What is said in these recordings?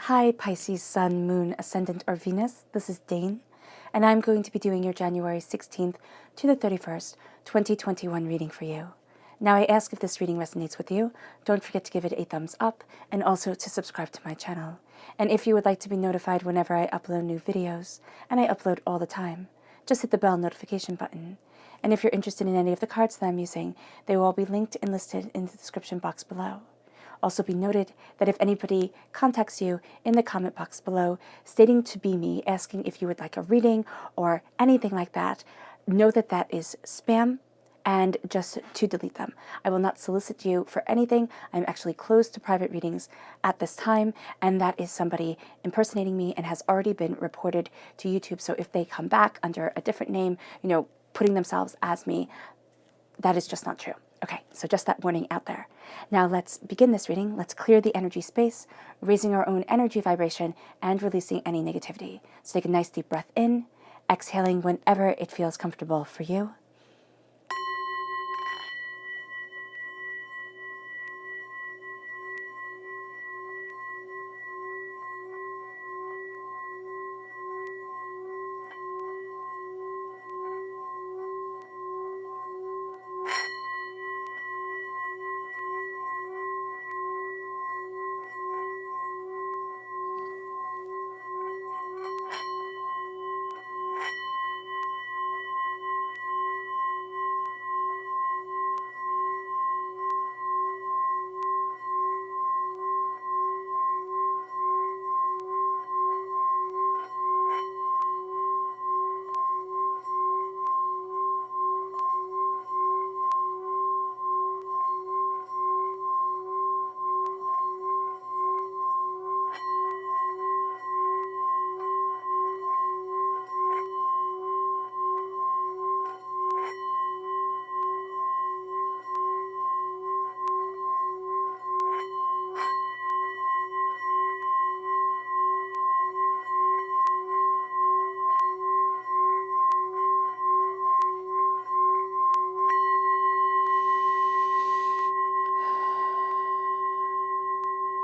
Hi Pisces, Sun, Moon, Ascendant, or Venus. This is Dane, and I'm going to be doing your January 16th to the 31st, 2021 reading for you. Now I ask if this reading resonates with you, don't forget to give it a thumbs up, and also to subscribe to my channel. And if you would like to be notified whenever I upload new videos, and I upload all the time, just hit the bell notification button. And if you're interested in any of the cards that I'm using, they will all be linked and listed in the description box below. Also be noted that if anybody contacts you in the comment box below stating to be me, asking if you would like a reading or anything like that, know that that is spam and just to delete them. I will not solicit you for anything. I'm actually closed to private readings at this time, and that is somebody impersonating me and has already been reported to YouTube. So if they come back under a different name, putting themselves as me, that is just not true. Okay, so just that warning out there. Now let's begin this reading. Let's clear the energy space, raising our own energy vibration and releasing any negativity. So take a nice deep breath in, exhaling whenever it feels comfortable for you.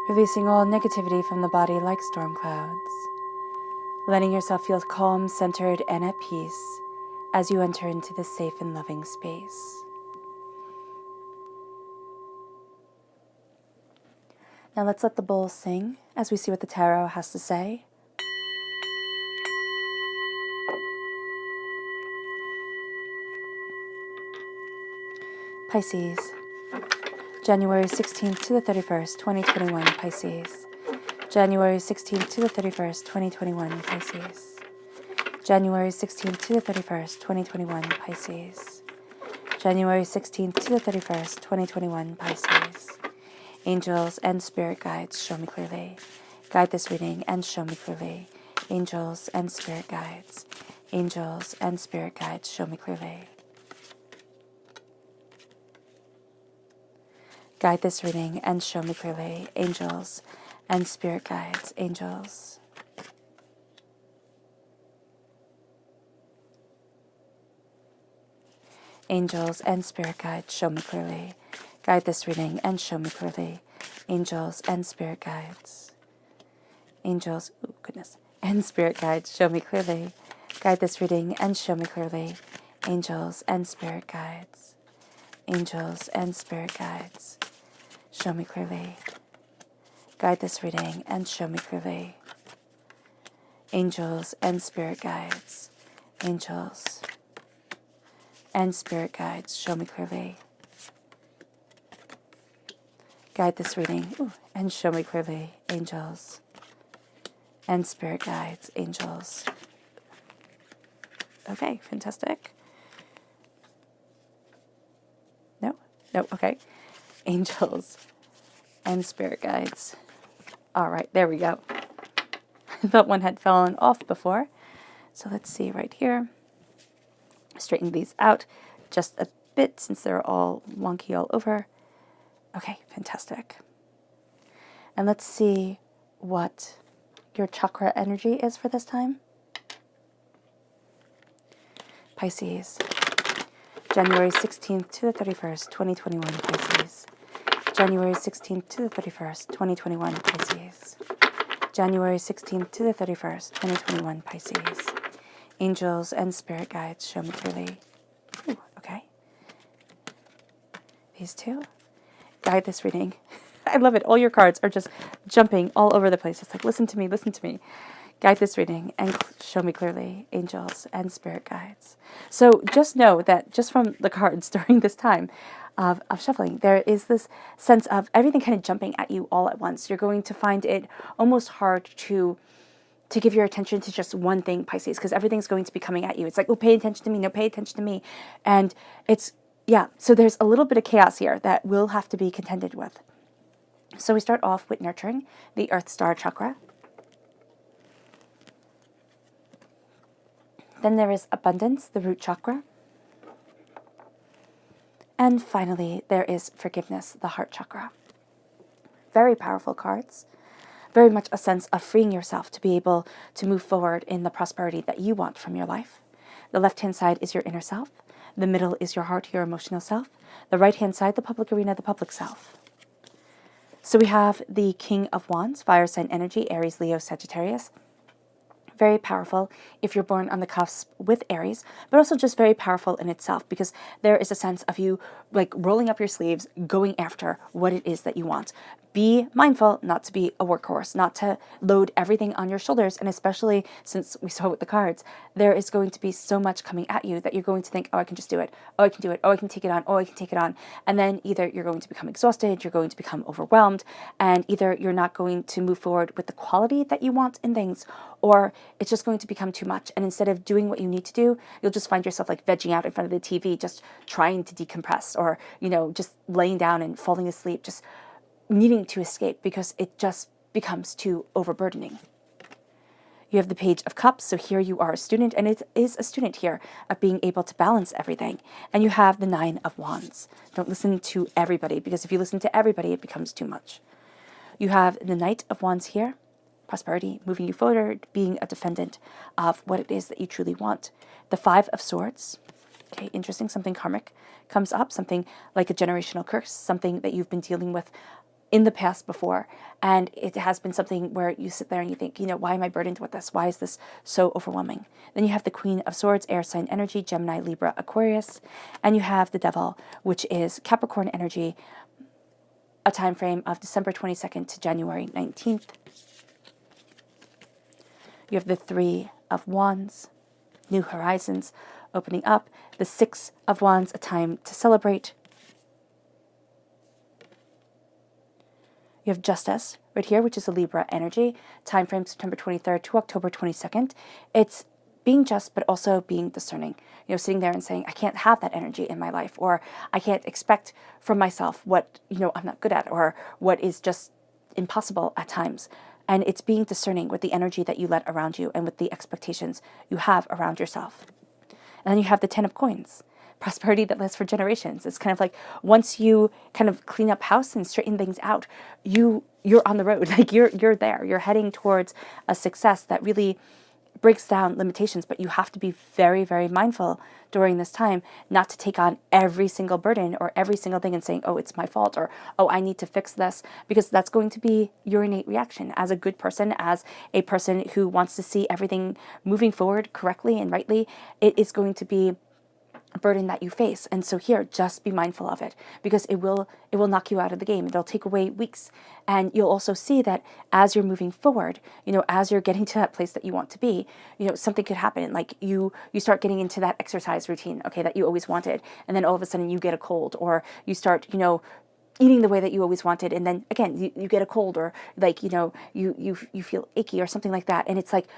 Releasing all negativity from the body like storm clouds. Letting yourself feel calm, centered, and at peace as you enter into this safe and loving space. Now let's let the bowl sing as we see what the tarot has to say. Pisces, January 16th to the 31st, 2021, Pisces. January 16th to the 31st, 2021, Pisces. January 16th to the 31st, 2021, Pisces. January 16th to the 31st, 2021, Pisces. Angels and spirit guides, show me clearly. Guide this reading and show me clearly. Angels and spirit guides. Angels and spirit guides, show me clearly. Guide this reading and show me clearly. Angels and spirit guides. Angels. Angels and spirit guides, show me clearly. Guide this reading and show me clearly. Angels and spirit guides. Angels, oh goodness, and spirit guides, show me clearly. Guide this reading and show me clearly. Angels and spirit guides. Angels and spirit guides, show me clearly. Guide this reading and show me clearly. Angels and spirit guides. Angels and spirit guides, show me clearly. Guide this reading and show me clearly. Angels and spirit guides. Angels. Okay, fantastic. No, okay. Angels and spirit guides. All right, there we go. I thought one had fallen off before. So let's see right here. Straighten these out just a bit since they're all wonky all over. Okay, fantastic. And let's see what your chakra energy is for this time. Pisces, January 16th to the 31st, 2021, Pisces. January 16th to the 31st, 2021, Pisces. January 16th to the 31st, 2021, Pisces. Angels and spirit guides, show me clearly. Ooh, okay. These two. Guide this reading. I love it. All your cards are just jumping all over the place. It's like, listen to me, listen to me. Guide this reading and show me clearly, angels and spirit guides. So just know that just from the cards during this time of shuffling, there is this sense of everything kind of jumping at you all at once. You're going to find it almost hard to give your attention to just one thing, Pisces, because everything's going to be coming at you. It's like, oh, pay attention to me. No, pay attention to me. And it's, yeah, so there's a little bit of chaos here that will have to be contended with. So we start off with nurturing, the Earth Star Chakra. Then there is abundance, the root chakra. And finally, there is forgiveness, the heart chakra. Very powerful cards. Very much a sense of freeing yourself to be able to move forward in the prosperity that you want from your life. The left-hand side is your inner self. The middle is your heart, your emotional self. The right-hand side, the public arena, the public self. So we have the King of Wands, fire sign energy, Aries, Leo, Sagittarius. Very powerful if you're born on the cusp with Aries, but also just very powerful in itself because there is a sense of you like rolling up your sleeves, going after what it is that you want. Be mindful not to be a workhorse, not to load everything on your shoulders. And especially since we saw with the cards, there is going to be so much coming at you that you're going to think, oh, I can just do it. Oh, I can do it. Oh, I can take it on. Oh, I can take it on. And then either you're going to become exhausted, you're going to become overwhelmed, and either you're not going to move forward with the quality that you want in things, or it's just going to become too much. And instead of doing what you need to do, you'll just find yourself like vegging out in front of the TV, just trying to decompress, or, just laying down and falling asleep, just needing to escape because it just becomes too overburdening. You have the Page of Cups, so here you are a student, and it is a student here of being able to balance everything. And you have the Nine of Wands. Don't listen to everybody, because if you listen to everybody, it becomes too much. You have the Knight of Wands here, prosperity, moving you forward, being a defendant of what it is that you truly want. The Five of Swords, okay, interesting, something karmic comes up, something like a generational curse, something that you've been dealing with in the past before, and it has been something where you sit there and you think, why am I burdened with this? Why is this so overwhelming? Then you have the Queen of Swords, air sign energy, Gemini, Libra, Aquarius, and you have the Devil, which is Capricorn energy, a time frame of December 22nd to January 19th. You have the Three of Wands, new horizons opening up. The Six of Wands, a time to celebrate. You have Justice right here, which is a Libra energy, time frame September 23rd to October 22nd. It's being just, but also being discerning. Sitting there and saying, I can't have that energy in my life, or I can't expect from myself what, I'm not good at, or what is just impossible at times. And it's being discerning with the energy that you let around you and with the expectations you have around yourself. And then you have the Ten of Coins. Prosperity that lasts for generations. It's kind of like once you kind of clean up house and straighten things out, you're on the road. Like you're there. You're heading towards a success that really breaks down limitations, but you have to be very, very mindful during this time not to take on every single burden or every single thing and saying, oh, it's my fault, or, oh, I need to fix this, because that's going to be your innate reaction as a good person, as a person who wants to see everything moving forward correctly and rightly. It is going to be a burden that you face. And so here, just be mindful of it, because it will knock you out of the game. It'll take away weeks. And you'll also see that as you're moving forward, as you're getting to that place that you want to be, something could happen. Like you start getting into that exercise routine, okay, that you always wanted. And then all of a sudden you get a cold, or you start, eating the way that you always wanted. And then again, you get a cold, or like, you feel achy or something like that. And it's like,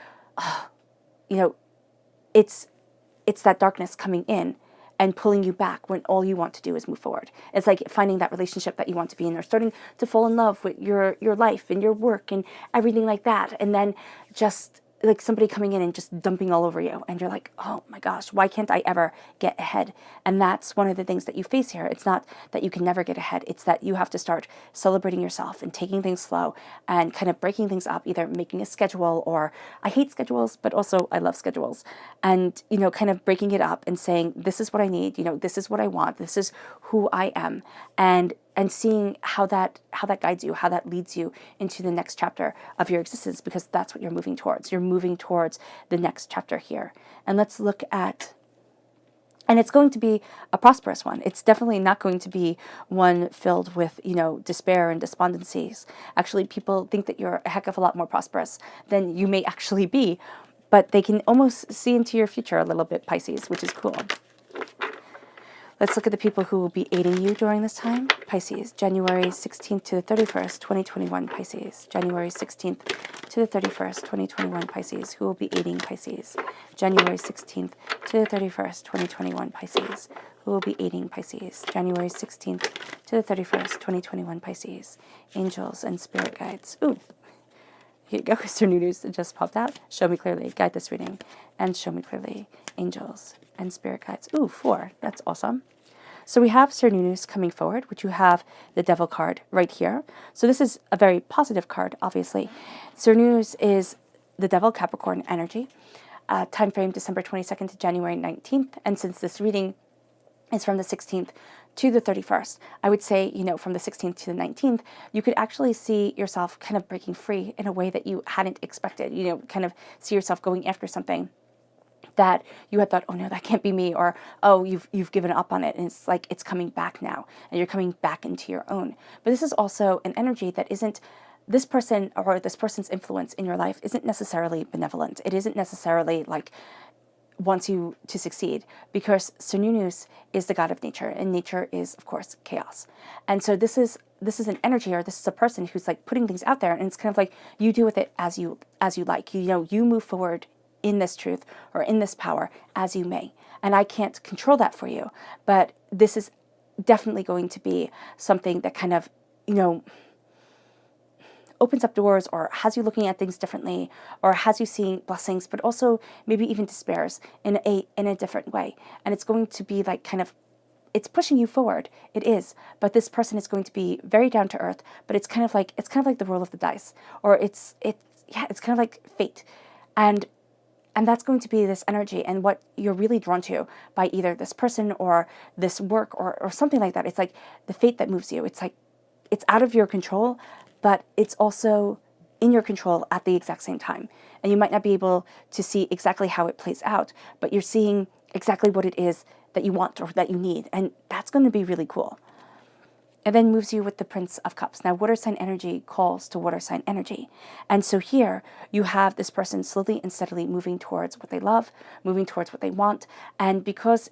it's that darkness coming in and pulling you back when all you want to do is move forward. It's like finding that relationship that you want to be in, or starting to fall in love with your life and your work and everything like that. And then just like somebody coming in and just dumping all over you. And you're like, oh my gosh, why can't I ever get ahead? And that's one of the things that you face here. It's not that you can never get ahead. It's that you have to start celebrating yourself and taking things slow and kind of breaking things up, either making a schedule, or I hate schedules, but also I love schedules. And, kind of breaking it up and saying, this is what I need, this is what I want, this is who I am. And and seeing how that guides you, how that leads you into the next chapter of your existence, because that's what you're moving towards. You're moving towards the next chapter here. And let's look at, and it's going to be a prosperous one. It's definitely not going to be one filled with, despair and despondencies. Actually, people think that you're a heck of a lot more prosperous than you may actually be, but they can almost see into your future a little bit, Pisces, which is cool. Let's look at the people who will be aiding you during this time. Pisces, January 16th to the 31st, 2021, Pisces. January 16th to the 31st, 2021, Pisces. Who will be aiding Pisces? January 16th to the 31st, 2021, Pisces. Who will be aiding Pisces? January 16th to the 31st, 2021, Pisces. Angels and spirit guides. Ooh. Here you go, Mr. New News just popped out. Show me clearly, guide this reading, and show me clearly, angels and spirit guides. Ooh, 4, that's awesome. So we have Sir Nunus coming forward, which you have the Devil card right here. So this is a very positive card, obviously. Sir Nunus is the Devil, Capricorn energy. Time frame December 22nd to January 19th. And since this reading is from the 16th to the 31st, I would say, from the 16th to the 19th, you could actually see yourself kind of breaking free in a way that you hadn't expected. Kind of see yourself going after something that you had thought, oh no, that can't be me, or oh, you've given up on it, and it's like it's coming back now, and you're coming back into your own. But this is also an energy that isn't, this person or this person's influence in your life isn't necessarily benevolent. It isn't necessarily like wants you to succeed, because Sir Nunus is the god of nature, and nature is, of course, chaos. And so this is an energy, or this is a person who's like putting things out there, and it's kind of like you do with it as you like. You move forward in this truth or in this power as you may. And I can't control that for you, but this is definitely going to be something that kind of, opens up doors, or has you looking at things differently, or has you seeing blessings, but also maybe even despairs in a different way. And it's going to be like kind of, it's pushing you forward. It is, but this person is going to be very down to earth. But it's kind of like the roll of the dice, or it's kind of like fate, and that's going to be this energy, and what you're really drawn to by either this person or this work or something like that. It's like the fate that moves you. It's like it's out of your control, but it's also in your control at the exact same time. And you might not be able to see exactly how it plays out, but you're seeing exactly what it is that you want or that you need. And that's going to be really cool. And then moves you with the Prince of Cups. Now, water sign energy calls to water sign energy. And so here you have this person slowly and steadily moving towards what they love, moving towards what they want. And because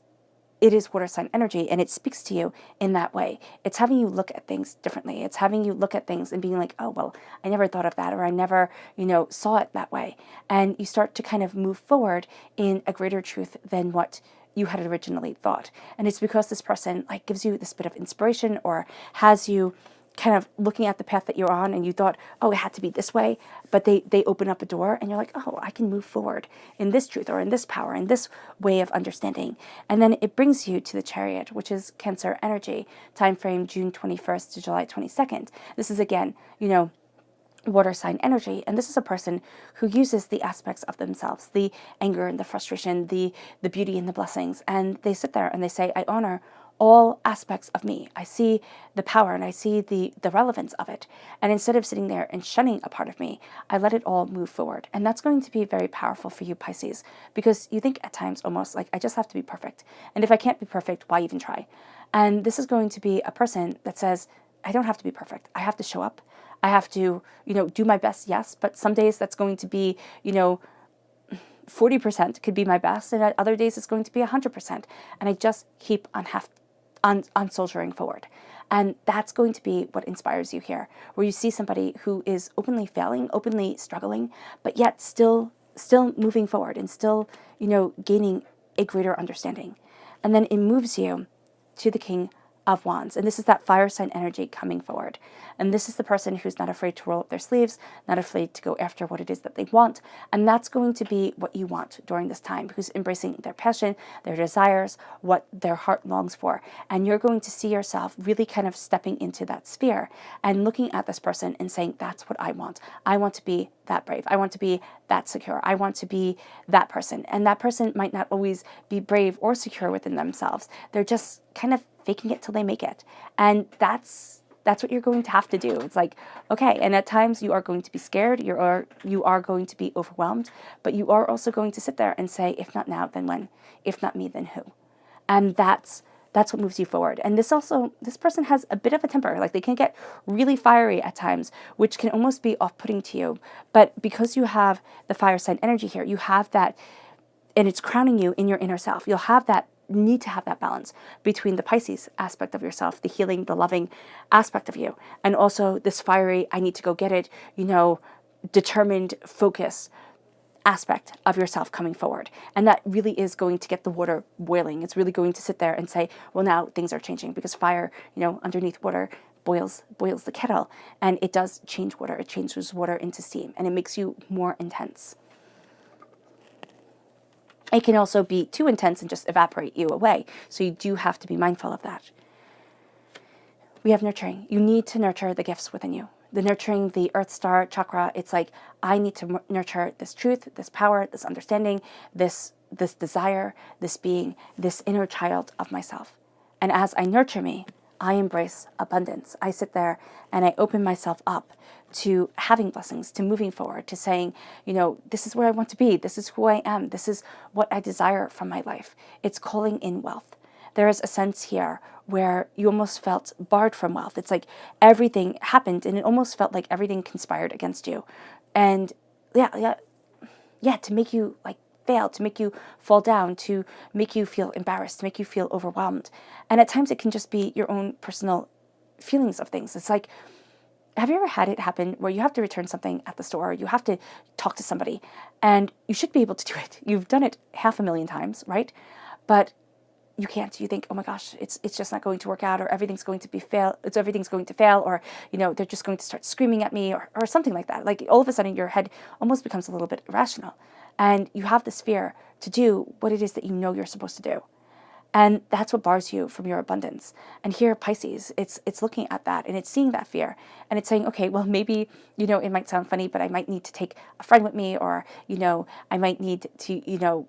it is water sign energy and it speaks to you in that way, it's having you look at things differently. It's having you look at things and being like, oh, well, I never thought of that, or I never, saw it that way. And you start to kind of move forward in a greater truth than what you had originally thought. And it's because this person like gives you this bit of inspiration, or has you kind of looking at the path that you're on, and you thought, oh, it had to be this way, but they open up a door, and you're like, oh, I can move forward in this truth, or in this power, in this way of understanding. And then it brings you to the Chariot, which is Cancer energy, time frame June 21st to July 22nd. This is again, water sign energy, and this is a person who uses the aspects of themselves, the anger and the frustration, the beauty and the blessings, and they sit there and they say, I honor all aspects of me. I see the power and I see the relevance of it, and instead of sitting there and shunning a part of me, I let it all move forward. And that's going to be very powerful for you, Pisces, because you think at times almost like, I just have to be perfect, and if I can't be perfect, why even try? And this is going to be a person that says, I don't have to be perfect. I have to show up. I have to, do my best, yes, but some days that's going to be, 40% could be my best, and other days it's going to be 100%. And I just keep on soldiering forward. And that's going to be what inspires you here, where you see somebody who is openly failing, openly struggling, but yet still moving forward and still, gaining a greater understanding. And then it moves you to the King of Wands. And this is that fire sign energy coming forward. And this is the person who's not afraid to roll up their sleeves, not afraid to go after what it is that they want. And that's going to be what you want during this time, who's embracing their passion, their desires, what their heart longs for. And you're going to see yourself really kind of stepping into that sphere and looking at this person and saying, that's what I want. I want to be that brave. I want to be that secure. I want to be that person. And that person might not always be brave or secure within themselves. They're just kind of faking it till they make it. And that's what you're going to have to do. It's like, okay, and at times you are going to be scared, you are going to be overwhelmed, but you are also going to sit there and say, if not now, then when? If not me, then who? And that's what moves you forward. And this person has a bit of a temper. Like, they can get really fiery at times, which can almost be off-putting to you. But because you have the fire sign energy here, you have that, and it's crowning you in your inner self. You'll have that need to have that balance between the Pisces aspect of yourself, the healing, the loving aspect of you, and also this fiery, I need to go get it, determined focus aspect of yourself coming forward. And that really is going to get the water boiling. It's really going to sit there and say, well, now things are changing, because fire, underneath water boils the kettle, and it does change water. It changes water into steam, and it makes you more intense. It can also be too intense and just evaporate you away. So you do have to be mindful of that. We have nurturing. You need to nurture the gifts within you. The nurturing, the Earth Star chakra, it's like, I need to nurture this truth, this power, this understanding, this desire, this being, this inner child of myself. And as I nurture me, I embrace abundance. I sit there and I open myself up to having blessings, to moving forward, to saying, this is where I want to be. This is who I am. This is what I desire from my life. It's calling in wealth. There is a sense here where you almost felt barred from wealth. It's like everything happened, and it almost felt like everything conspired against you. And yeah, to make you fail, to make you fall down, to make you feel embarrassed, to make you feel overwhelmed. And at times it can just be your own personal feelings of things. It's like, have you ever had it happen where you have to return something at the store, you have to talk to somebody, and you should be able to do it. You've done it 500,000 times, right? But you can't. You think, oh my gosh, it's just not going to work out, or everything's going to fail, or they're just going to start screaming at me, or something like that. Like, all of a sudden your head almost becomes a little bit irrational, and you have this fear to do what it is that you're supposed to do. And that's what bars you from your abundance. And here, Pisces, it's looking at that, and it's seeing that fear, and it's saying, okay, well, maybe, it might sound funny, but I might need to take a friend with me, or, I might need to,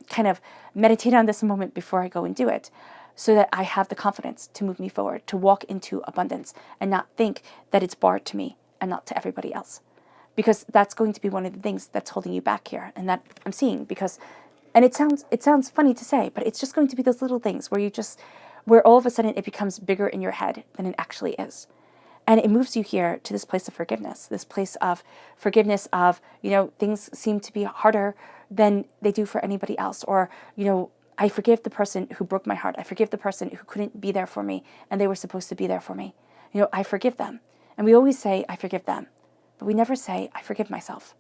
kind of meditate on this a moment before I go and do it, so that I have the confidence to move me forward, to walk into abundance, and not think that it's barred to me and not to everybody else. Because that's going to be one of the things that's holding you back here, and that I'm seeing, because, and it sounds funny to say, but it's just going to be those little things where all of a sudden it becomes bigger in your head than it actually is. And it moves you here to this place of forgiveness, things seem to be harder than they do for anybody else. Or, I forgive the person who broke my heart. I forgive the person who couldn't be there for me, and they were supposed to be there for me. I forgive them. And we always say, I forgive them, but we never say, I forgive myself.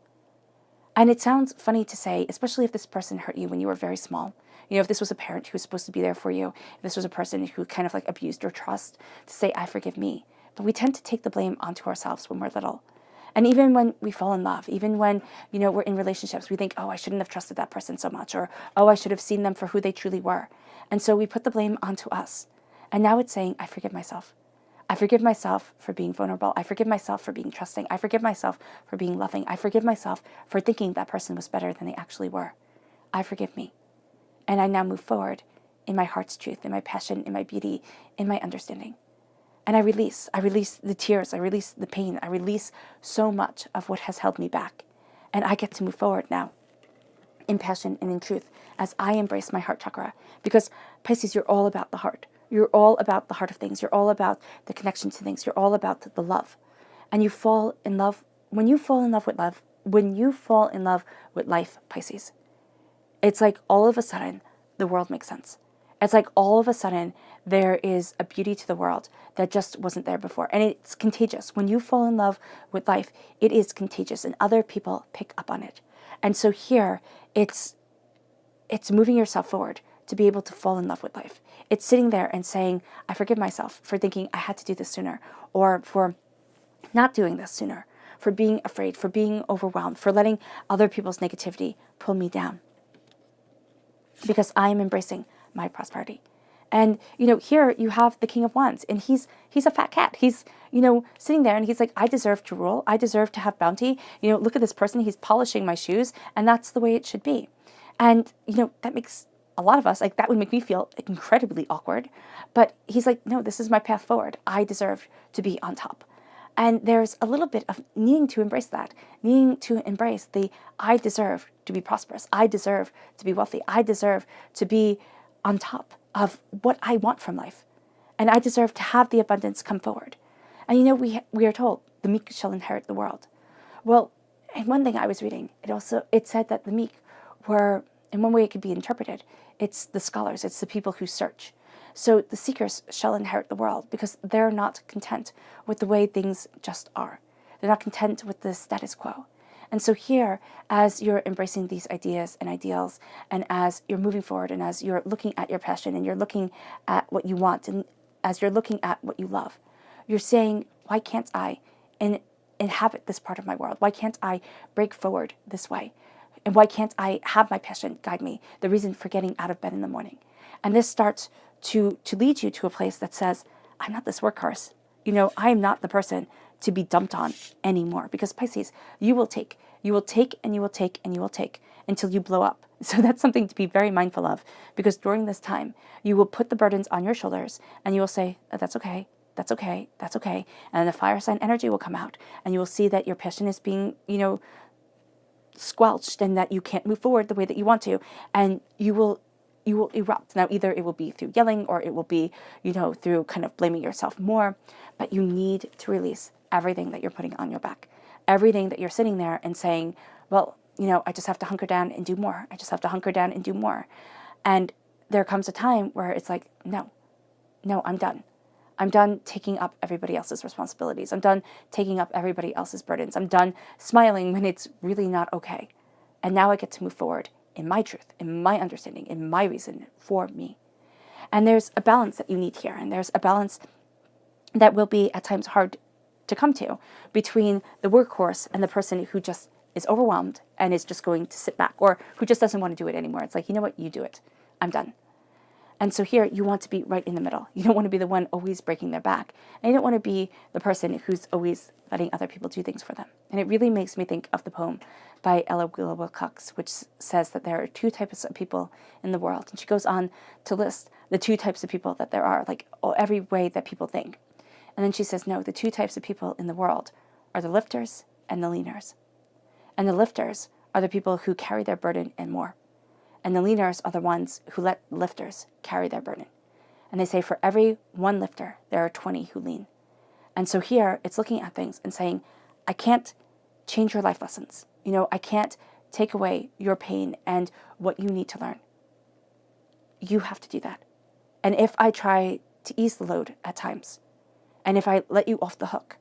And it sounds funny to say, especially if this person hurt you when you were very small. If this was a parent who was supposed to be there for you, if this was a person who kind of abused your trust, to say, I forgive me. But we tend to take the blame onto ourselves when we're little. And even when we fall in love, even when, we're in relationships, we think, oh, I shouldn't have trusted that person so much, or, oh, I should have seen them for who they truly were. And so we put the blame onto us. And now it's saying, I forgive myself. I forgive myself for being vulnerable. I forgive myself for being trusting. I forgive myself for being loving. I forgive myself for thinking that person was better than they actually were. I forgive me. And I now move forward in my heart's truth, in my passion, in my beauty, in my understanding. And I release the tears, I release the pain, I release so much of what has held me back. And I get to move forward now in passion and in truth as I embrace my heart chakra. Because Pisces, you're all about the heart. You're all about the heart of things. You're all about the connection to things. You're all about the love. And you fall in love, when you fall in love with life, Pisces, it's like all of a sudden the world makes sense. It's like all of a sudden there is a beauty to the world that just wasn't there before. And it's contagious. When you fall in love with life, it is contagious, and other people pick up on it. And so here, it's moving yourself forward to be able to fall in love with life. It's sitting there and saying, I forgive myself for thinking I had to do this sooner, or for not doing this sooner, for being afraid, for being overwhelmed, for letting other people's negativity pull me down. Because I am embracing my prosperity. And, here you have the King of Wands, and he's a fat cat. He's, sitting there, and he's like, I deserve to rule. I deserve to have bounty. Look at this person. He's polishing my shoes, and that's the way it should be. And, that makes a lot of us, like, that would make me feel incredibly awkward. But he's like, no, this is my path forward. I deserve to be on top. And there's a little bit of needing to embrace that, needing to embrace the I deserve to be prosperous. I deserve to be wealthy. I deserve to be on top of what I want from life. And I deserve to have the abundance come forward. And you know, we are told the meek shall inherit the world. Well, and one thing I was reading, it said that the meek were, in one way it could be interpreted, it's the scholars, it's the people who search. So the seekers shall inherit the world because they're not content with the way things just are. They're not content with the status quo. And so here, as you're embracing these ideas and ideals, and as you're moving forward, and as you're looking at your passion, and you're looking at what you want, and as you're looking at what you love, you're saying, why can't I inhabit this part of my world? Why can't I break forward this way? And why can't I have my passion guide me, the reason for getting out of bed in the morning? And this starts to lead you to a place that says, I'm not this workhorse. You know, I am not the person to be dumped on anymore. Because Pisces, you will take, and you will take, and you will take until you blow up. So that's something to be very mindful of, because during this time, you will put the burdens on your shoulders and you will say, oh, that's okay. That's okay. That's okay. And then the fire sign energy will come out and you will see that your passion is being, squelched, and that you can't move forward the way that you want to. And you will erupt. Now, either it will be through yelling, or it will be, through kind of blaming yourself more. But you need to release everything that you're putting on your back, everything that you're sitting there and saying, well, I just have to hunker down and do more. I just have to hunker down and do more. And there comes a time where it's like, no, I'm done. I'm done taking up everybody else's responsibilities. I'm done taking up everybody else's burdens. I'm done smiling when it's really not okay. And now I get to move forward in my truth, in my understanding, in my reason for me. And there's a balance that you need here. And there's a balance that will be at times hard to come to between the workhorse and the person who just is overwhelmed and is just going to sit back, or who just doesn't want to do it anymore. It's like, you know what, you do it. I'm done. And so here you want to be right in the middle. You don't want to be the one always breaking their back. And you don't want to be the person who's always letting other people do things for them. And it really makes me think of the poem by Ella Wilcox, which says that there are two types of people in the world. And she goes on to list the two types of people that there are, like every way that people think. And then she says, no, the two types of people in the world are the lifters and the leaners. And the lifters are the people who carry their burden and more. And the leaners are the ones who let lifters carry their burden. And they say for every one lifter, there are 20 who lean. And so here, it's looking at things and saying, I can't change your life lessons. I can't take away your pain and what you need to learn. You have to do that. And if I try to ease the load at times, and if I let you off the hook,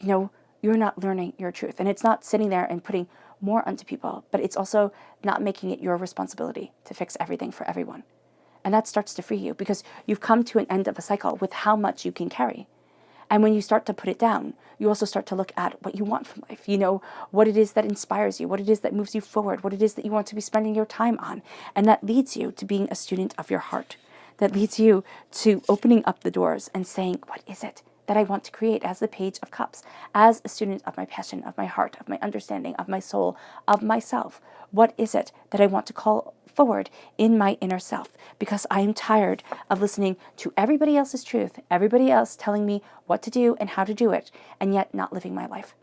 you're not learning your truth. And it's not sitting there and putting more onto people, but it's also not making it your responsibility to fix everything for everyone. And that starts to free you, because you've come to an end of a cycle with how much you can carry. And when you start to put it down, you also start to look at what you want from life. What it is that inspires you, what it is that moves you forward, what it is that you want to be spending your time on. And that leads you to being a student of your heart. That leads you to opening up the doors and saying, what is it that I want to create as the Page of Cups, as a student of my passion, of my heart, of my understanding, of my soul, of myself? What is it that I want to call forward in my inner self? Because I am tired of listening to everybody else's truth, everybody else telling me what to do and how to do it, and yet not living my life.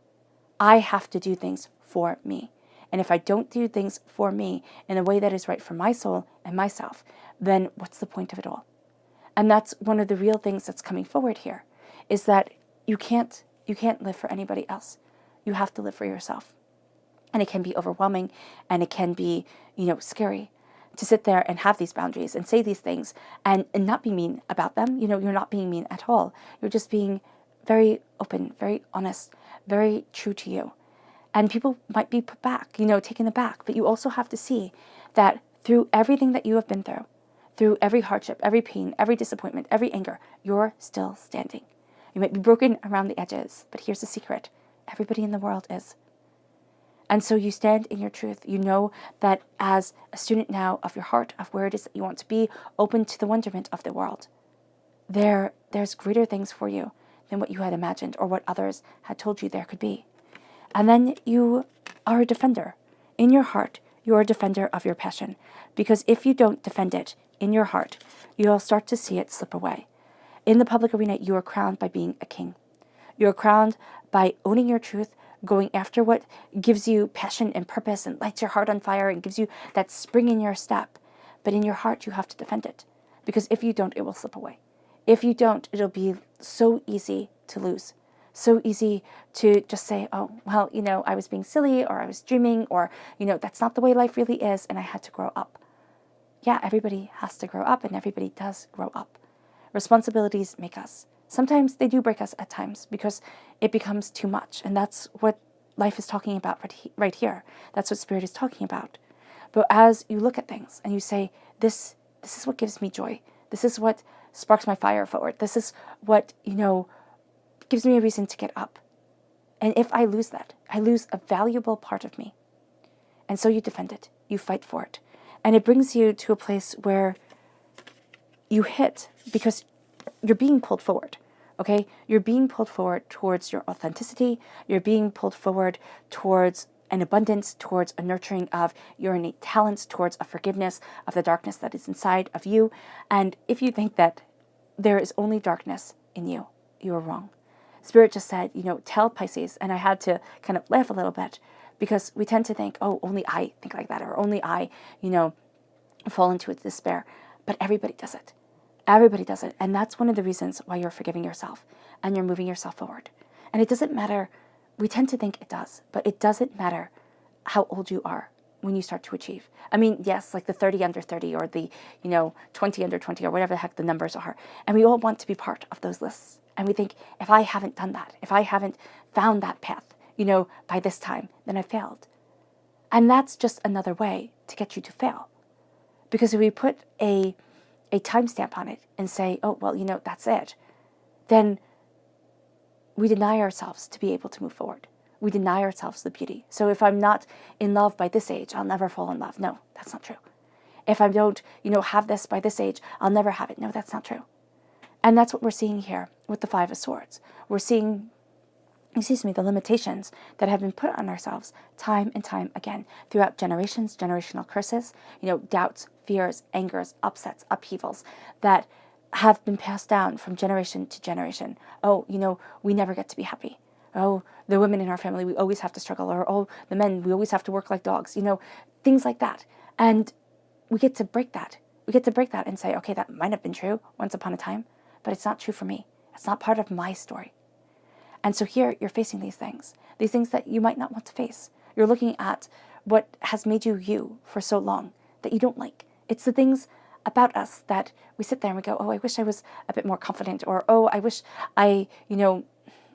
I have to do things for me. And if I don't do things for me in a way that is right for my soul and myself, then what's the point of it all? And that's one of the real things that's coming forward here, is that you can't live for anybody else. You have to live for yourself. And it can be overwhelming, and it can be, scary to sit there and have these boundaries and say these things and not be mean about them. You're not being mean at all. You're just being very open, very honest, very true to you. And people might be put back, taken aback, but you also have to see that through everything that you have been through every hardship, every pain, every disappointment, every anger, you're still standing. You might be broken around the edges, but here's the secret. Everybody in the world is. And so you stand in your truth. You know that as a student now of your heart, of where it is that you want to be, open to the wonderment of the world, there's greater things for you than what you had imagined or what others had told you there could be. And then you are a defender. In your heart, You're a defender of your passion. Because if you don't defend it in your heart, you'll start to see it slip away. In the public arena, you are crowned by being a king. You're crowned by owning your truth, going after what gives you passion and purpose and lights your heart on fire and gives you that spring in your step. But in your heart, you have to defend it. Because if you don't, it will slip away. If you don't, it'll be so easy to lose. So easy to just say, oh, well, I was being silly, or I was dreaming, or, that's not the way life really is, and I had to grow up. Yeah, everybody has to grow up, and everybody does grow up. Responsibilities make us. Sometimes they do break us at times because it becomes too much, and that's what life is talking about right here. That's what Spirit is talking about. But as you look at things and you say, this is what gives me joy. This is what sparks my fire forward. This is what, gives me a reason to get up. And if I lose that, I lose a valuable part of me. And so you defend it. You fight for it. And it brings you to a place where you hit because you're being pulled forward. Okay? You're being pulled forward towards your authenticity. You're being pulled forward towards an abundance, towards a nurturing of your innate talents, towards a forgiveness of the darkness that is inside of you. And if you think that there is only darkness in you, you are wrong. Spirit just said, tell Pisces, and I had to kind of laugh a little bit because we tend to think, oh, only I think like that, or only I, fall into its despair. But everybody does it. Everybody does it. And that's one of the reasons why you're forgiving yourself and you're moving yourself forward. And it doesn't matter. We tend to think it does, but it doesn't matter how old you are when you start to achieve. I mean, yes, like the 30 under 30 or the, 20 under 20 or whatever the heck the numbers are. And we all want to be part of those lists. And we think, if I haven't done that, if I haven't found that path, by this time, then I failed. And that's just another way to get you to fail. Because if we put a timestamp on it and say, oh, well, that's it, then we deny ourselves to be able to move forward. We deny ourselves the beauty. So if I'm not in love by this age, I'll never fall in love. No, that's not true. If I don't, have this by this age, I'll never have it. No, that's not true. And that's what we're seeing here with the Five of Swords. We're seeing, the limitations that have been put on ourselves time and time again throughout generations, generational curses, doubts, fears, angers, upsets, upheavals that have been passed down from generation to generation. Oh, we never get to be happy. Oh, the women in our family, we always have to struggle. Or, oh, the men, we always have to work like dogs. Things like that. And we get to break that. We get to break that and say, okay, that might have been true once upon a time, but it's not true for me. It's not part of my story. And so here you're facing these things that you might not want to face. You're looking at what has made you you for so long that you don't like. It's the things about us that we sit there and we go, oh, I wish I was a bit more confident, or, oh, I wish I,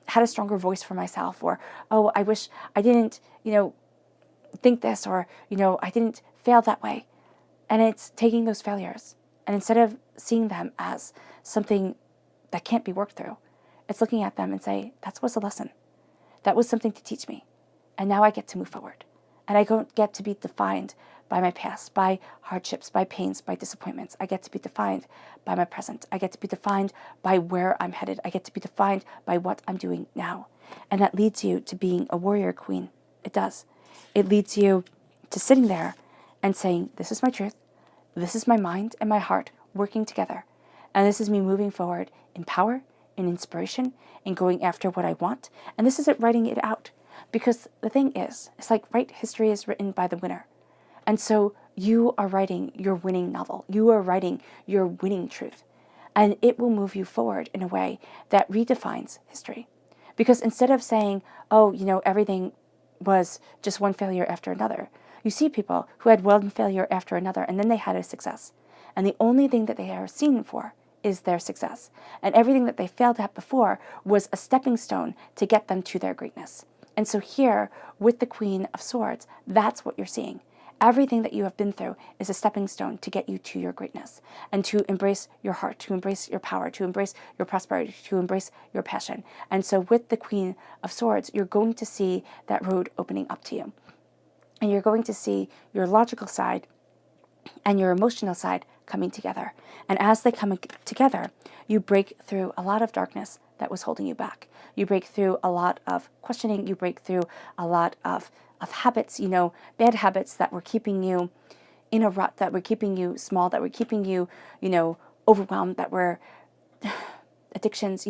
had a stronger voice for myself, or, oh, I wish I didn't, think this, or, I didn't fail that way. And it's taking those failures, and instead of seeing them as something that can't be worked through, it's looking at them and say, that was a lesson. That was something to teach me. And now I get to move forward. And I don't get to be defined by my past, by hardships, by pains, by disappointments. I get to be defined by my present. I get to be defined by where I'm headed. I get to be defined by what I'm doing now. And that leads you to being a warrior queen. It does. It leads you to sitting there and saying, this is my truth. This is my mind and my heart working together. And this is me moving forward in power, in inspiration, in going after what I want. And this is it, writing it out. Because the thing is, it's like, right, history is written by the winner. And so you are writing your winning novel. You are writing your winning truth. And it will move you forward in a way that redefines history. Because instead of saying, oh, everything was just one failure after another, you see people who had one failure after another, and then they had a success. And the only thing that they are seen for is their success. And everything that they failed at before was a stepping stone to get them to their greatness. And so here, with the Queen of Swords, that's what you're seeing. Everything that you have been through is a stepping stone to get you to your greatness and to embrace your heart, to embrace your power, to embrace your prosperity, to embrace your passion. And so with the Queen of Swords, you're going to see that road opening up to you. And you're going to see your logical side and your emotional side coming together. And as they come together, you break through a lot of darkness that was holding you back. You break through a lot of questioning. You break through a lot of habits, bad habits that were keeping you in a rut, that were keeping you small, that were keeping you, overwhelmed, that were addictions,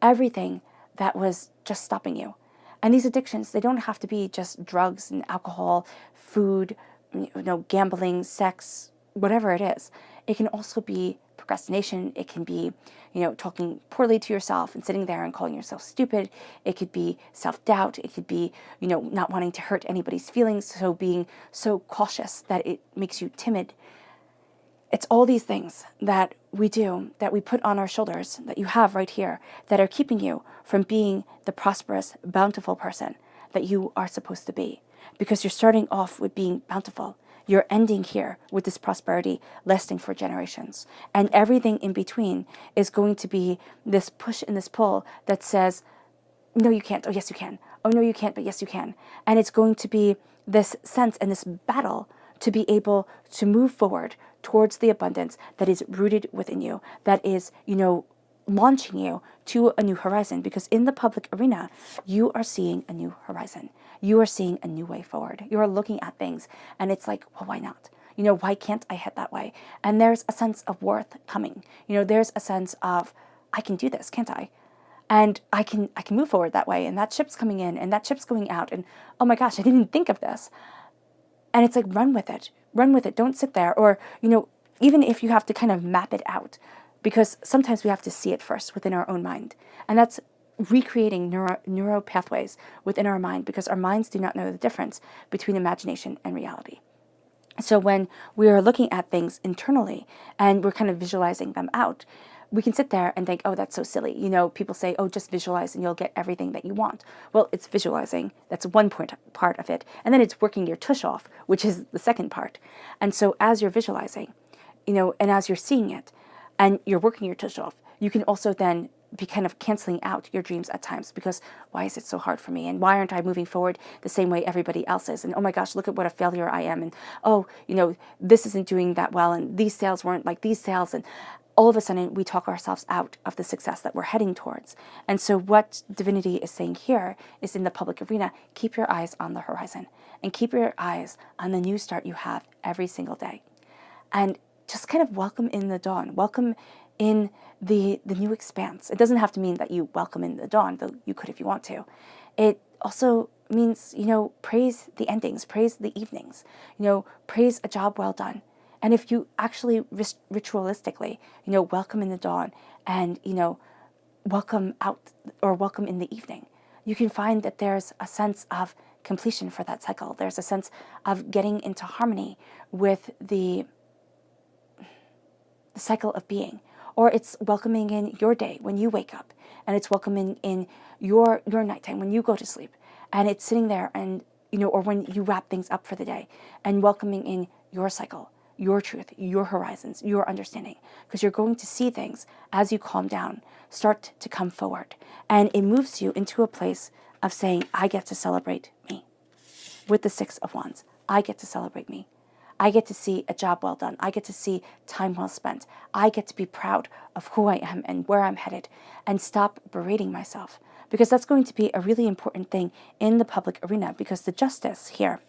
everything that was just stopping you. And these addictions, they don't have to be just drugs and alcohol, food, gambling, sex, whatever it is. It can also be procrastination. It can be, talking poorly to yourself and sitting there and calling yourself stupid. It could be self-doubt. It could be, not wanting to hurt anybody's feelings, so being so cautious that it makes you timid. It's all these things that we do, that we put on our shoulders, that you have right here, that are keeping you from being the prosperous, bountiful person that you are supposed to be. Because you're starting off with being bountiful. You're ending here with this prosperity lasting for generations. And everything in between is going to be this push and this pull that says, no, you can't. Oh, yes, you can. Oh, no, you can't, but yes, you can. And it's going to be this sense and this battle to be able to move forward towards the abundance that is rooted within you, that is, launching you to a new horizon. Because in the public arena, you are seeing a new horizon. You are seeing a new way forward. You are looking at things and it's like, well, why not? Why can't I head that way? And there's a sense of worth coming. There's a sense of, I can do this, can't I? And I can move forward that way. And that ship's coming in and that ship's going out. And oh my gosh, I didn't think of this. And it's like, run with it. Run with it. Don't sit there. Or, even if you have to kind of map it out, because sometimes we have to see it first within our own mind. And that's recreating neuro pathways within our mind, because our minds do not know the difference between imagination and reality. So when we are looking at things internally and we're kind of visualizing them out, we can sit there and think, oh, that's so silly. People say, oh, just visualize and you'll get everything that you want. Well, it's visualizing. That's one part of it. And then it's working your tush off, which is the second part. And so as you're visualizing, and as you're seeing it and you're working your tush off, you can also then be kind of canceling out your dreams at times, because why is it so hard for me? And why aren't I moving forward the same way everybody else is? And oh my gosh, look at what a failure I am. And oh, this isn't doing that well. And these sales weren't like these sales. And all of a sudden we talk ourselves out of the success that we're heading towards. And so what divinity is saying here is, in the public arena, keep your eyes on the horizon and keep your eyes on the new start you have every single day. And just kind of welcome in the dawn, welcome in the new expanse. It doesn't have to mean that you welcome in the dawn, though you could if you want to. It also means, praise the endings, praise the evenings, praise a job well done. And if you actually ritualistically, welcome in the dawn and, welcome out or welcome in the evening, you can find that there's a sense of completion for that cycle. There's a sense of getting into harmony with the cycle of being. Or it's welcoming in your day when you wake up, and it's welcoming in your nighttime when you go to sleep. And it's sitting there and, or when you wrap things up for the day, and welcoming in your cycle, your truth, your horizons, your understanding, because you're going to see things as you calm down start to come forward. And it moves you into a place of saying, I get to celebrate me. With the Six of Wands, I get to celebrate me. I get to see a job well done. I get to see time well spent. I get to be proud of who I am and where I'm headed, and stop berating myself, because that's going to be a really important thing in the public arena, because the justice here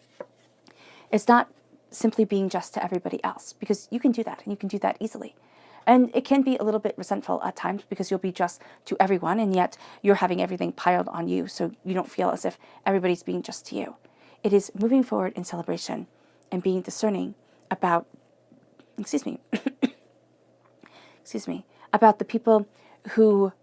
is not simply being just to everybody else, because you can do that and you can do that easily. And it can be a little bit resentful at times, because you'll be just to everyone and yet you're having everything piled on you, so you don't feel as if everybody's being just to you. It is moving forward in celebration and being discerning about, about the people who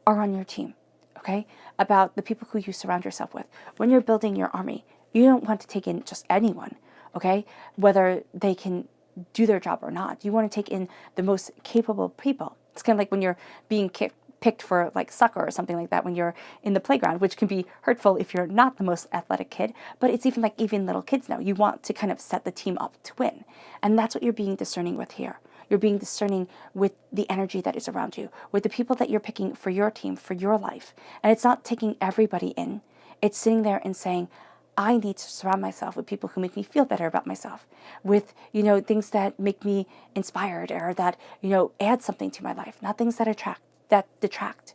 are on your team, okay? About the people who you surround yourself with. When you're building your army, you don't want to take in just anyone, okay? Whether they can do their job or not. You want to take in the most capable people. It's kind of like when you're being picked for like soccer or something like that when you're in the playground, which can be hurtful if you're not the most athletic kid, but it's even like even little kids now. You want to kind of set the team up to win. And that's what you're being discerning with here. You're being discerning with the energy that is around you, with the people that you're picking for your team, for your life. And it's not taking everybody in. It's sitting there and saying, I need to surround myself with people who make me feel better about myself, with, things that make me inspired, or that, add something to my life, not things that detract.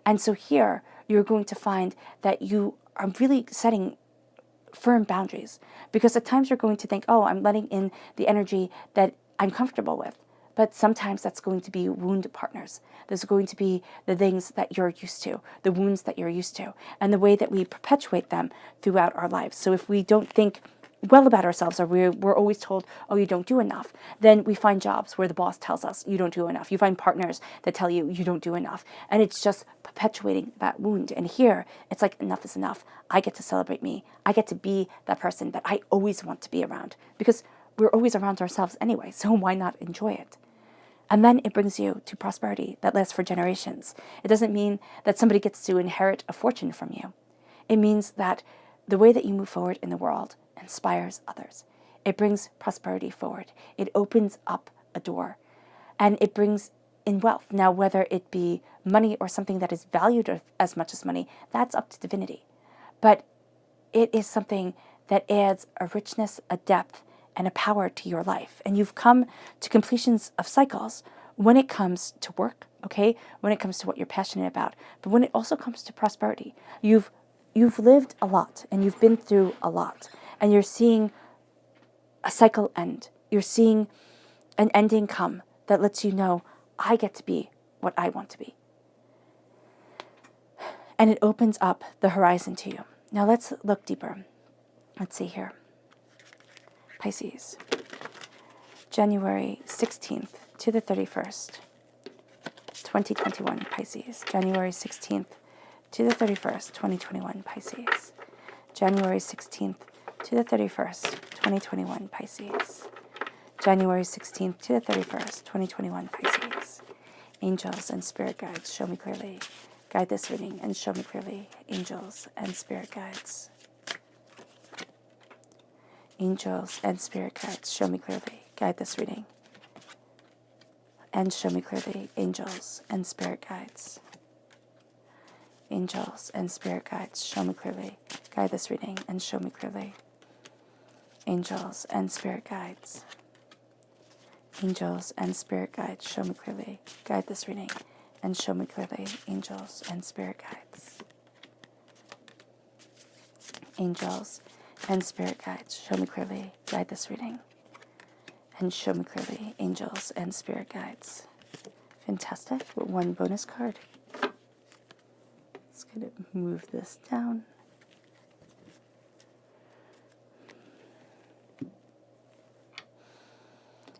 And so here you're going to find that you are really setting firm boundaries. Because at times you're going to think, oh, I'm letting in the energy that I'm comfortable with. But sometimes that's going to be wound partners. There's going to be the things that you're used to, the wounds that you're used to, and the way that we perpetuate them throughout our lives. So if we don't think well about ourselves, or we're always told, oh, you don't do enough, then we find jobs where the boss tells us you don't do enough. You find partners that tell you you don't do enough. And it's just perpetuating that wound. And here, it's like, enough is enough. I get to celebrate me. I get to be that person that I always want to be around. Because we're always around ourselves anyway, so why not enjoy it? And then it brings you to prosperity that lasts for generations. It doesn't mean that somebody gets to inherit a fortune from you. It means that the way that you move forward in the world inspires others. It brings prosperity forward. It opens up a door. And it brings in wealth. Now, whether it be money or something that is valued as much as money, that's up to divinity. But it is something that adds a richness, a depth, and a power to your life. And you've come to completions of cycles when it comes to work, okay? When it comes to what you're passionate about. But when it also comes to prosperity, you've lived a lot and you've been through a lot. And you're seeing a cycle end. You're seeing an ending come that lets you know, I get to be what I want to be. And it opens up the horizon to you. Now let's look deeper. Let's see here. Pisces, January 16th to the 31st, 2021, Pisces. January 16th to the 31st, 2021, Pisces. January 16th to the 31st, 2021, Pisces. January 16th to the 31st, 2021, Pisces. Angels and spirit guides, show me clearly. Guide this reading and show me clearly. Angels and spirit guides. Angels and spirit guides, show me clearly. Guide this reading. And show me clearly. Angels and spirit guides. Angels and spirit guides, show me clearly. Guide this reading and show me clearly. Angels and spirit guides. Angels and spirit guides, show me clearly. Guide this reading and show me clearly. Angels and spirit guides. Angels and spirit guides, show me clearly. Guide this reading and show me clearly. Angels and spirit guides. Fantastic. With one bonus card. Let's kind of move this down.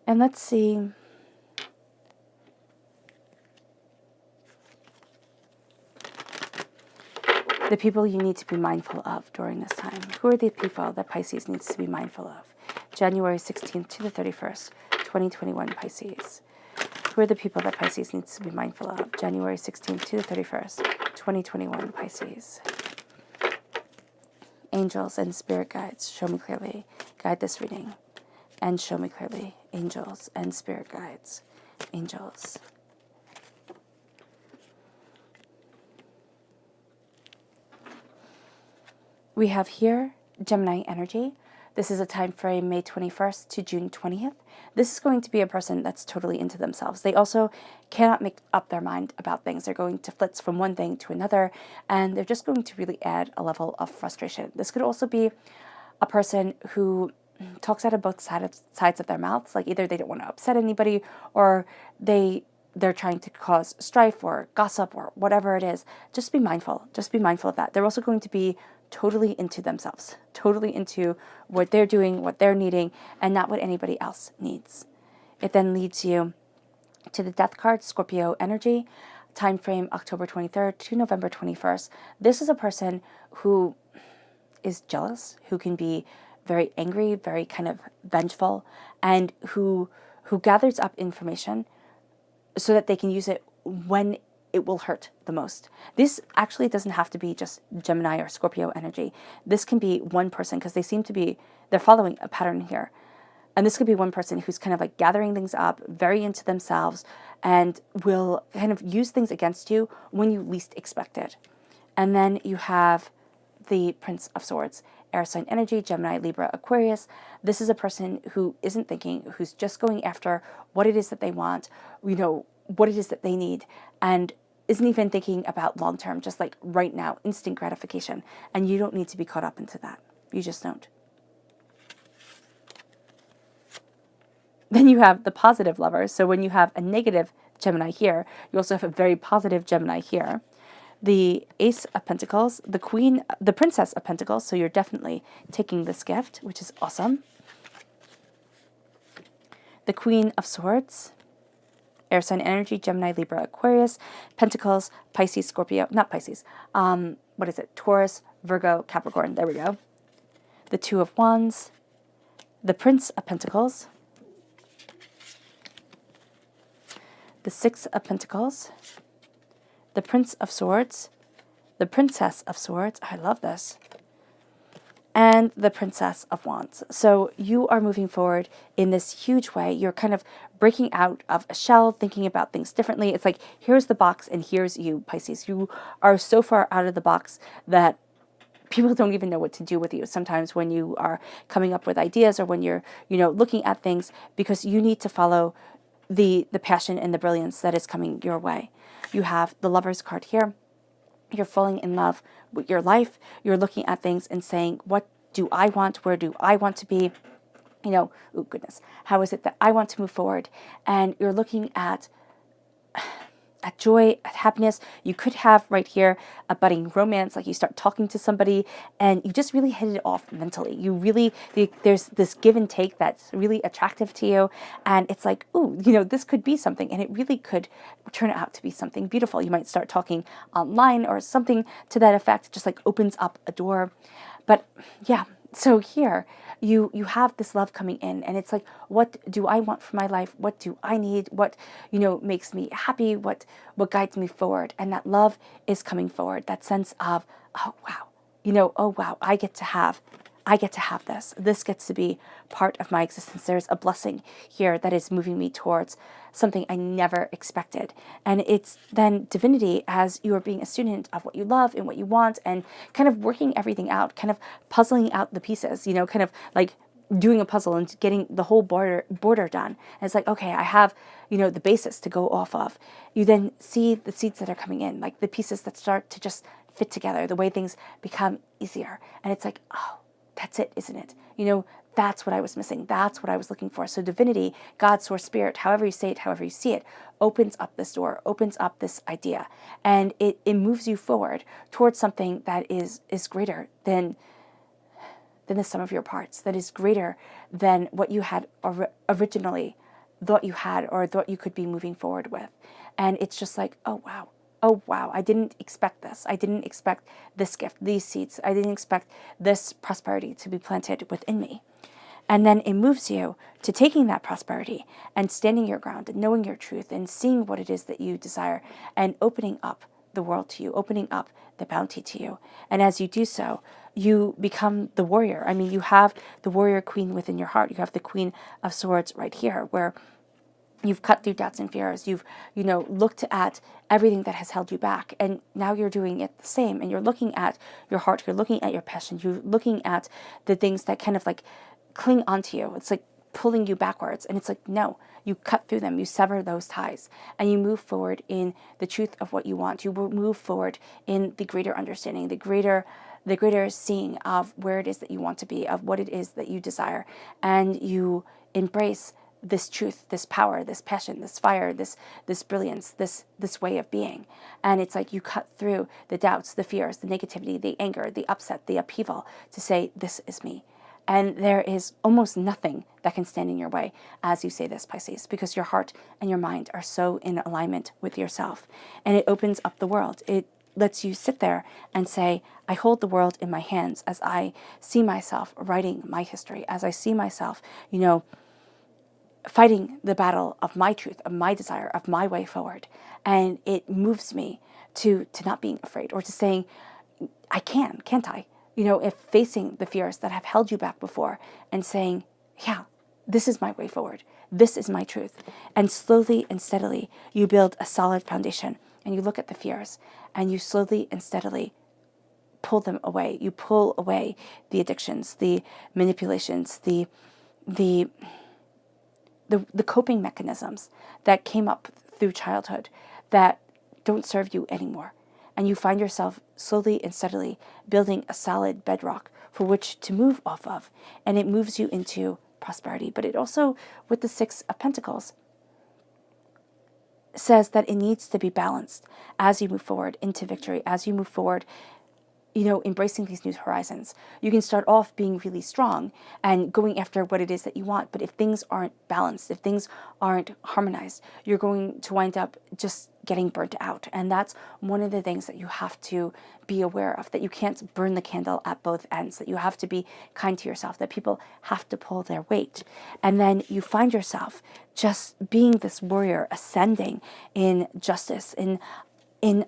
And let's see. The people you need to be mindful of during this time. Who are the people that Pisces needs to be mindful of? January 16th to the 31st, 2021, Pisces. Who are the people that Pisces needs to be mindful of? January 16th to the 31st, 2021, Pisces. Angels and spirit guides, show me clearly. Guide this reading and show me clearly. Angels and spirit guides. Angels. We have here Gemini Energy. This is a time frame May 21st to June 20th. This is going to be a person that's totally into themselves. They also cannot make up their mind about things. They're going to flitz from one thing to another, and they're just going to really add a level of frustration. This could also be a person who talks out of both sides of their mouths. Like either they don't want to upset anybody, or they're trying to cause strife or gossip or whatever it is. Just be mindful. Just be mindful of that. They're also going to be totally into themselves, totally into what they're doing, what they're needing, and not what anybody else needs. It then leads you to the Death card, Scorpio Energy, time frame October 23rd to November 21st. This is a person who is jealous, who can be very angry, very kind of vengeful, and who gathers up information so that they can use it when it will hurt the most. This actually doesn't have to be just Gemini or Scorpio energy. This can be one person, because they're following a pattern here. And this could be one person who's kind of like gathering things up, very into themselves, and will kind of use things against you when you least expect it. And then you have the Prince of Swords, air sign energy, Gemini, Libra, Aquarius. This is a person who isn't thinking, who's just going after what it is that they want, what it is that they need, and isn't even thinking about long-term, just like right now, instant gratification. And you don't need to be caught up into that. You just don't. Then you have the positive lovers. So when you have a negative Gemini here, you also have a very positive Gemini here. The Ace of Pentacles, the Queen, the Princess of Pentacles. So you're definitely taking this gift, which is awesome. The Queen of Swords, Air sign energy, Gemini, Libra, Aquarius, Pentacles, Pisces, Scorpio, not Pisces. What is it? Taurus, Virgo, Capricorn. There we go. The Two of Wands, the Prince of Pentacles, the Six of Pentacles, the Prince of Swords, the Princess of Swords. I love this. And the Princess of Wands. So you are moving forward in this huge way. You're kind of breaking out of a shell, thinking about things differently. It's like, here's the box and here's you, Pisces. You are so far out of the box that people don't even know what to do with you sometimes when you are coming up with ideas or when you're, looking at things, because you need to follow the passion and the brilliance that is coming your way. You have the Lover's card here. You're falling in love with your life. You're looking at things and saying, what do I want? Where do I want to be? Oh goodness, how is it that I want to move forward? And you're looking at joy, at happiness. You could have right here a budding romance, like you start talking to somebody and you just really hit it off mentally. You really, there's this give and take that's really attractive to you. And it's like, ooh, this could be something. And it really could turn out to be something beautiful. You might start talking online or something to that effect. It just like opens up a door. But yeah, so here you have this love coming in, and it's like, what do I want for my life? What do I need? What, makes me happy? What guides me forward? And that love is coming forward. That sense of, oh wow, oh wow, I get to have this. This gets to be part of my existence. There's a blessing here that is moving me towards something I never expected. And it's then divinity as you are being a student of what you love and what you want and kind of working everything out, kind of puzzling out the pieces, kind of like doing a puzzle and getting the whole border done. And it's like, okay, I have, the basis to go off of. You then see the seeds that are coming in, like the pieces that start to just fit together, the way things become easier. And it's like, oh, that's it, isn't it? That's what I was missing. That's what I was looking for. So divinity, God, source, spirit, however you say it, however you see it, opens up this door, opens up this idea. And it moves you forward towards something that is greater than the sum of your parts, that is greater than what you had originally thought you had or thought you could be moving forward with. And it's just like, oh wow, I didn't expect this. I didn't expect this gift, these seeds. I didn't expect this prosperity to be planted within me. And then it moves you to taking that prosperity and standing your ground and knowing your truth and seeing what it is that you desire and opening up the world to you, opening up the bounty to you. And as you do so, you become the warrior. I mean, you have the warrior queen within your heart. You have the Queen of Swords right here, where you've cut through doubts and fears. You've, looked at everything that has held you back. And now you're doing it the same. And you're looking at your heart. You're looking at your passion. You're looking at the things that kind of like cling onto you. It's like pulling you backwards. And it's like, no, you cut through them. You sever those ties. And you move forward in the truth of what you want. You will move forward in the greater understanding, the greater seeing of where it is that you want to be, of what it is that you desire. And you embrace this truth, this power, this passion, this fire, this brilliance, this way of being. And it's like you cut through the doubts, the fears, the negativity, the anger, the upset, the upheaval to say, this is me. And there is almost nothing that can stand in your way as you say this, Pisces, because your heart and your mind are so in alignment with yourself. And it opens up the world. It lets you sit there and say, I hold the world in my hands as I see myself writing my history, as I see myself, fighting the battle of my truth, of my desire, of my way forward. And it moves me to not being afraid, or to saying, I can't I? If facing the fears that have held you back before and saying, yeah, this is my way forward. This is my truth. And slowly and steadily, you build a solid foundation, and you look at the fears and you slowly and steadily pull them away. You pull away the addictions, the manipulations, the coping mechanisms that came up through childhood that don't serve you anymore. And you find yourself slowly and steadily building a solid bedrock for which to move off of. And it moves you into prosperity. But it also, with the Six of Pentacles, says that it needs to be balanced as you move forward into victory, as you move forward, embracing these new horizons. You can start off being really strong and going after what it is that you want, but if things aren't balanced, if things aren't harmonized, you're going to wind up just getting burnt out. And that's one of the things that you have to be aware of, that you can't burn the candle at both ends, that you have to be kind to yourself, that people have to pull their weight. And then you find yourself just being this warrior, ascending in justice, in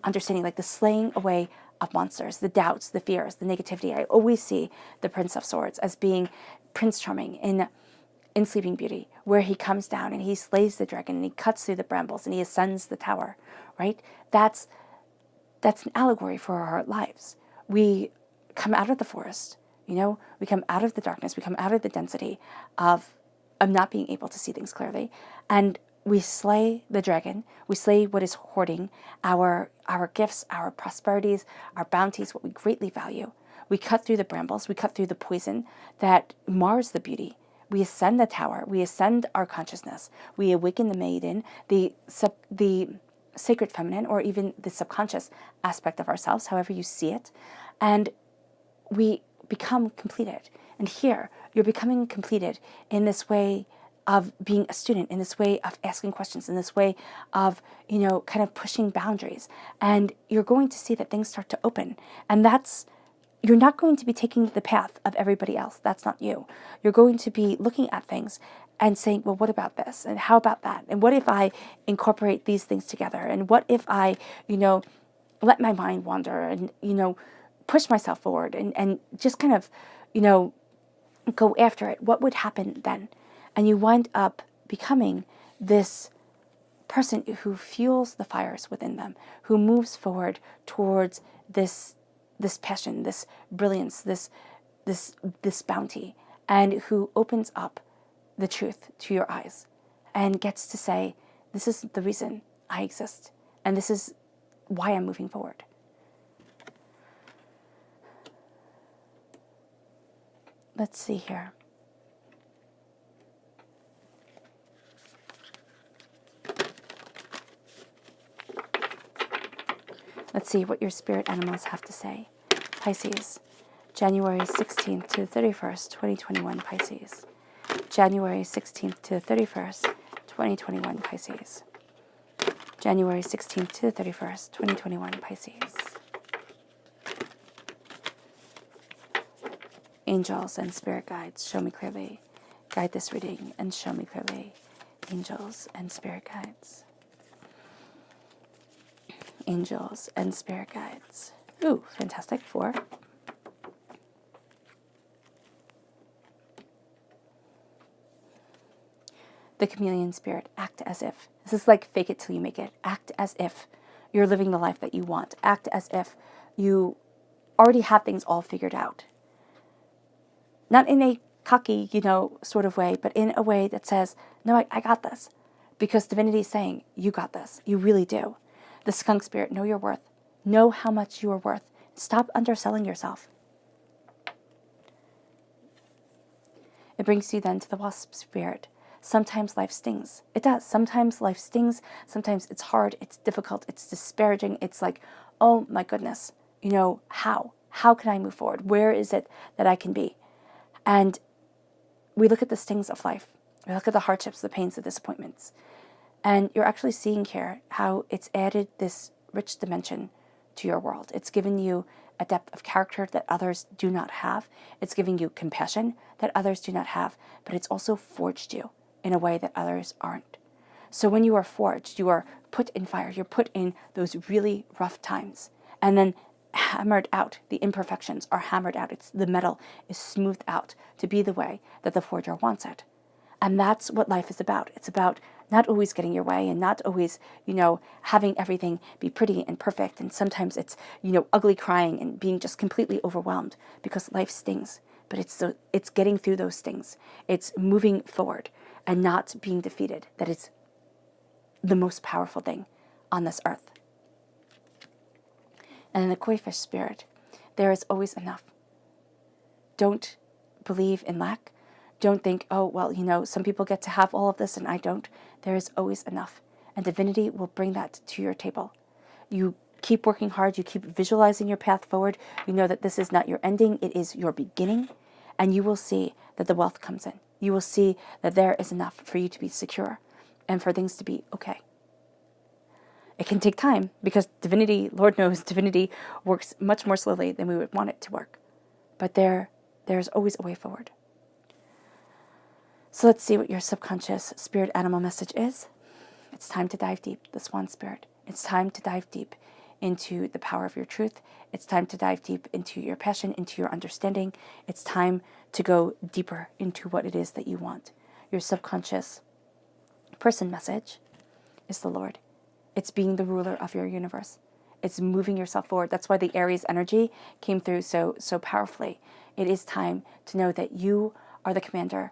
understanding, like the slaying away of monsters, the doubts, the fears, the negativity. I always see the Prince of Swords as being Prince Charming in Sleeping Beauty, where he comes down and he slays the dragon and he cuts through the brambles and he ascends the tower, right? That's an allegory for our lives. We come out of the forest, we come out of the darkness, we come out of the density of not being able to see things clearly, and we slay the dragon, we slay what is hoarding our gifts, our prosperities, our bounties, what we greatly value. We cut through the brambles, we cut through the poison that mars the beauty. We ascend the tower, we ascend our consciousness, we awaken the maiden, the sacred feminine, or even the subconscious aspect of ourselves, however you see it, and we become completed. And here, you're becoming completed in this way of being a student, in this way of asking questions, in this way of, kind of pushing boundaries. And you're going to see that things start to open. And you're not going to be taking the path of everybody else. That's not you. You're going to be looking at things and saying, well, what about this? And how about that? And what if I incorporate these things together? And what if I, let my mind wander and, push myself forward and just kind of, go after it? What would happen then? And you wind up becoming this person who fuels the fires within them, who moves forward towards this passion, this brilliance, this bounty, and who opens up the truth to your eyes and gets to say, this is the reason I exist, and this is why I'm moving forward. Let's see here. Let's see what your spirit animals have to say. Pisces, January 16th to the 31st, 2021, Pisces. January 16th to the 31st, 2021, Pisces. January 16th to the 31st, 2021, Pisces. Angels and spirit guides, show me clearly. Guide this reading and show me clearly. Angels and spirit guides. Angels and spirit guides. Ooh, fantastic. 4. The chameleon spirit. Act as if. This is like fake it till you make it. Act as if you're living the life that you want. Act as if you already have things all figured out. Not in a cocky, sort of way, but in a way that says, no, I got this. Because divinity is saying, you got this. You really do. The skunk spirit, know your worth. Know how much you are worth. Stop underselling yourself. It brings you then to the wasp spirit. Sometimes life stings. It does. Sometimes life stings. Sometimes it's hard. It's difficult. It's disparaging. It's like, oh my goodness. How? How can I move forward? Where is it that I can be? And we look at the stings of life. We look at the hardships, the pains, the disappointments. And you're actually seeing here how it's added this rich dimension to your world. It's given you a depth of character that others do not have. It's giving you compassion that others do not have. But it's also forged you in a way that others aren't. So when you are forged, you are put in fire. You're put in those really rough times. And then hammered out. The imperfections are hammered out. The metal is smoothed out to be the way that the forger wants it. And that's what life is about. It's about not always getting your way and not always, having everything be pretty and perfect. And sometimes it's, ugly crying and being just completely overwhelmed because life stings. But it's getting through those stings. It's moving forward and not being defeated. That is the most powerful thing on this earth. And in the koi fish spirit, there is always enough don't believe in lack. Don't think, oh, well, some people get to have all of this and I don't. There is always enough. And divinity will bring that to your table. You keep working hard. You keep visualizing your path forward. You know that this is not your ending. It is your beginning. And you will see that the wealth comes in. You will see that there is enough for you to be secure and for things to be okay. It can take time because divinity, Lord knows, divinity works much more slowly than we would want it to work. But there's always a way forward. So let's see what your subconscious spirit animal message is. It's time to dive deep, the swan spirit. It's time to dive deep into the power of your truth. It's time to dive deep into your passion, into your understanding. It's time to go deeper into what it is that you want. Your subconscious person message is the Lord. It's being the ruler of your universe. It's moving yourself forward. That's why the Aries energy came through so powerfully. It is time to know that you are the commander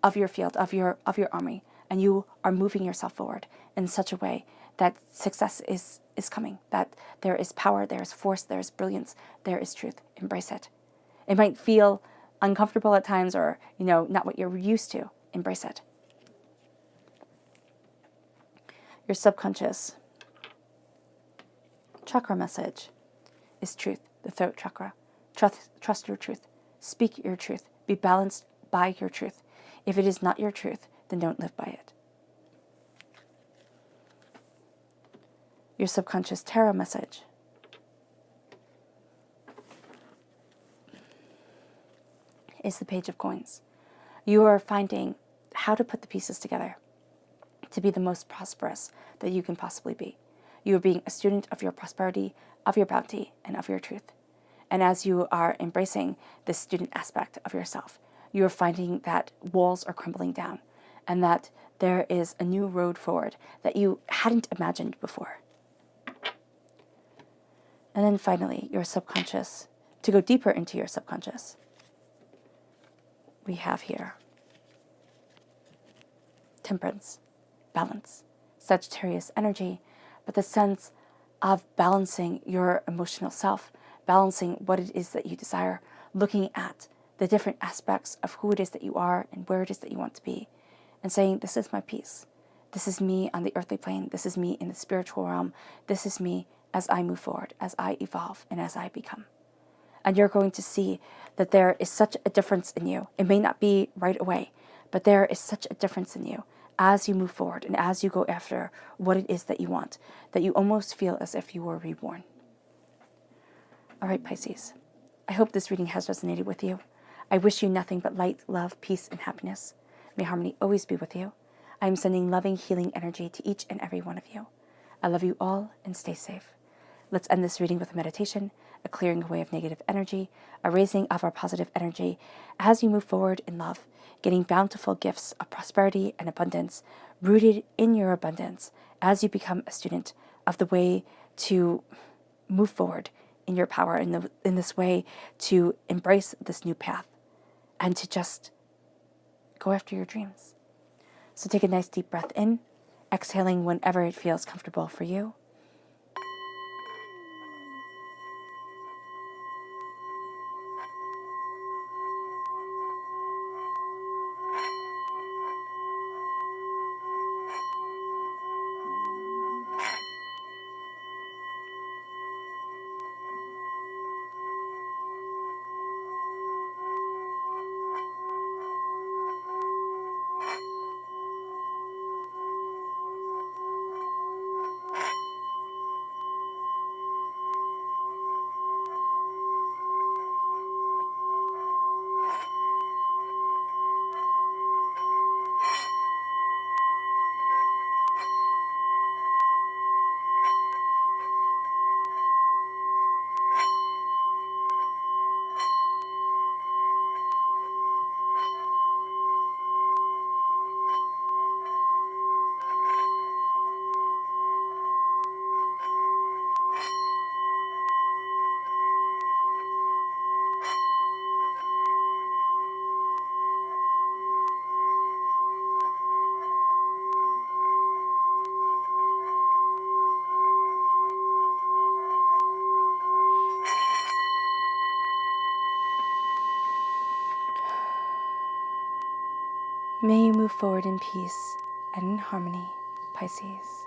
of your field, of your army, and you are moving yourself forward in such a way that success is coming, that there is power, there is force, there is brilliance, there is truth. Embrace it. It might feel uncomfortable at times or, not what you're used to. Embrace it. Your subconscious chakra message is truth, the throat chakra. Trust your truth. Speak your truth. Be balanced by your truth. If it is not your truth, then don't live by it. Your subconscious tarot message is the Page of Coins. You are finding how to put the pieces together to be the most prosperous that you can possibly be. You are being a student of your prosperity, of your bounty, and of your truth. And as you are embracing this student aspect of yourself, you are finding that walls are crumbling down and that there is a new road forward that you hadn't imagined before. And then finally, your subconscious, to go deeper into your subconscious, we have here Temperance, balance, Sagittarius energy, but the sense of balancing your emotional self, balancing what it is that you desire, looking at the different aspects of who it is that you are and where it is that you want to be, and saying, this is my peace. This is me on the earthly plane. This is me in the spiritual realm. This is me as I move forward, as I evolve, and as I become. And you're going to see that there is such a difference in you. It may not be right away, but there is such a difference in you as you move forward and as you go after what it is that you want, that you almost feel as if you were reborn. All right, Pisces, I hope this reading has resonated with you. I wish you nothing but light, love, peace, and happiness. May harmony always be with you. I am sending loving, healing energy to each and every one of you. I love you all and stay safe. Let's end this reading with a meditation, a clearing away of negative energy, a raising of our positive energy as you move forward in love, getting bountiful gifts of prosperity and abundance, rooted in your abundance as you become a student of the way to move forward in your power, in this way to embrace this new path and to just go after your dreams. So take a nice deep breath in, exhaling whenever it feels comfortable for you. May you move forward in peace and in harmony, Pisces.